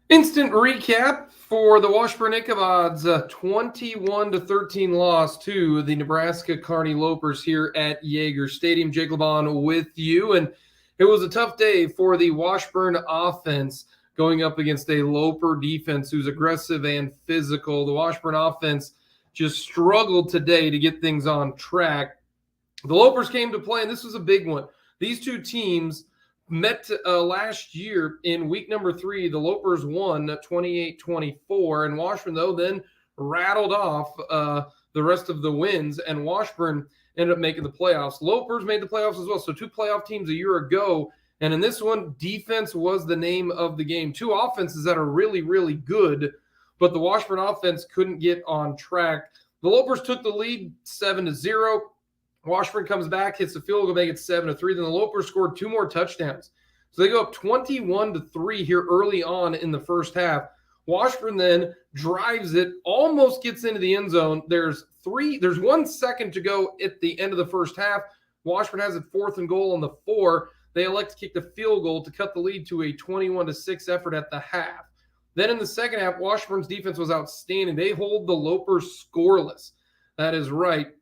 Instant recap for the Washburn Ichabods, 21-13 loss to the Nebraska Kearney Lopers here at Yager Stadium. Jake LeBon with you, and it was a tough day for the Washburn offense going up against a Loper defense who's aggressive and physical. The Washburn offense just struggled today to get things on track. The Lopers came to play, and this was a big one. These two teams met last year in week number 3. The Lopers won 28-24, and Washburn, though, then rattled off the rest of the wins, and Washburn ended up making the playoffs. Lopers made the playoffs as well, so 2 playoff teams a year ago, and in this one, defense was the name of the game. 2 offenses that are really, really good, but the Washburn offense couldn't get on track. The Lopers took the lead 7-0. Washburn comes back, hits the field goal, make it 7-3. Then the Lopers scored 2 more touchdowns. So they go up 21-3 here early on in the first half. Washburn then drives it, almost gets into the end zone. There's 1 second to go at the end of the first half. Washburn has it 4th and goal on the 4. They elect to kick the field goal to cut the lead to a 21-6 effort at the half. Then in the second half, Washburn's defense was outstanding. They hold the Lopers scoreless. That is right.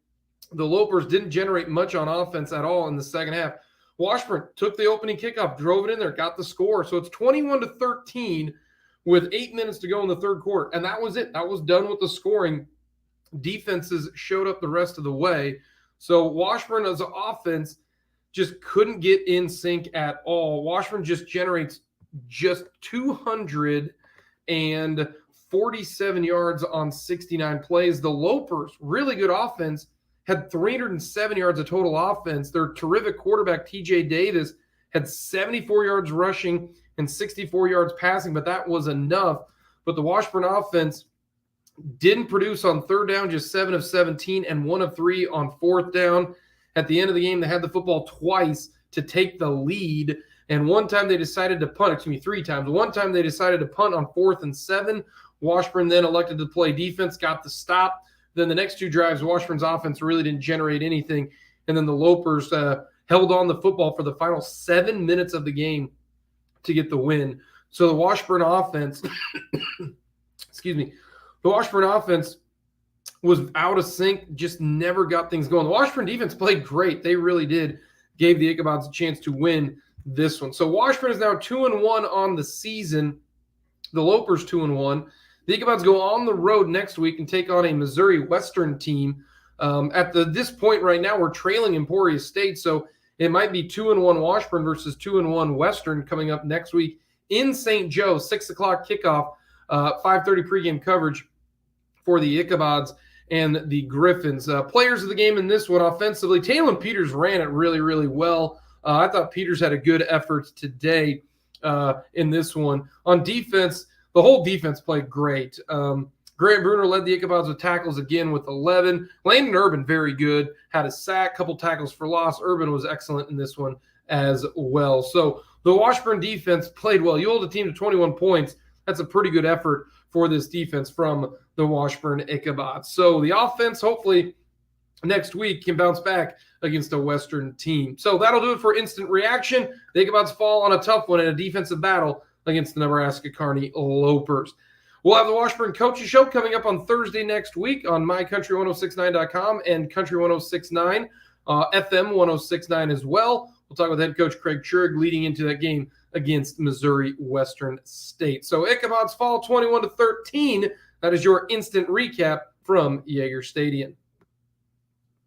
The Lopers didn't generate much on offense at all in the second half. Washburn took the opening kickoff, drove it in there, got the score. So it's 21-13 with 8 minutes to go in the third quarter. And that was it. That was done with the scoring. Defenses showed up the rest of the way. So Washburn as an offense just couldn't get in sync at all. Washburn just generates just 247 yards on 69 plays. The Lopers, really good offense, had 307 yards of total offense. Their terrific quarterback, TJ Davis, had 74 yards rushing and 64 yards passing, but that was enough. But the Washburn offense didn't produce on third down, just 7 of 17 and 1 of 3 on fourth down. At the end of the game, they had the football twice to take the lead, and one time they decided to punt, 3 times. One time they decided to punt on 4th and 7. Washburn then elected to play defense, got the stop. Then the next 2 drives, Washburn's offense really didn't generate anything. And then the Lopers held on the football for the final 7 minutes of the game to get the win. So the Washburn offense, the Washburn offense was out of sync, just never got things going. The Washburn defense played great. They really did. Gave the Ichabods a chance to win this one. So Washburn is now 2-1 on the season. The Lopers 2-1. The Ichabods go on the road next week and take on a Missouri Western team. At this point right now, we're trailing Emporia State, so it might be 2-1 Washburn versus 2-1 Western coming up next week in St. Joe, 6 o'clock kickoff, 5:30 pregame coverage for the Ichabods and the Griffins. Players of the game in this one offensively, Talon Peters ran it really, really well. I thought Peters had a good effort today in this one. On defense, the whole defense played great. Grant Bruner led the Ichabods with tackles again with 11. Landon Urban, very good. Had a sack, couple tackles for loss. Urban was excellent in this one as well. So the Washburn defense played well. You hold a team to 21 points. That's a pretty good effort for this defense from the Washburn Ichabods. So the offense, hopefully, next week can bounce back against a Western team. So that'll do it for Instant Reaction. The Ichabods fall on a tough one in a defensive battle against the Nebraska Kearney Lopers. We'll have the Washburn Coaches Show coming up on Thursday next week on mycountry1069.com and Country 1069, FM 1069 as well. We'll talk with head coach Craig Churig leading into that game against Missouri Western State. So Ichabods fall 21-13. That is your instant recap from Yager Stadium.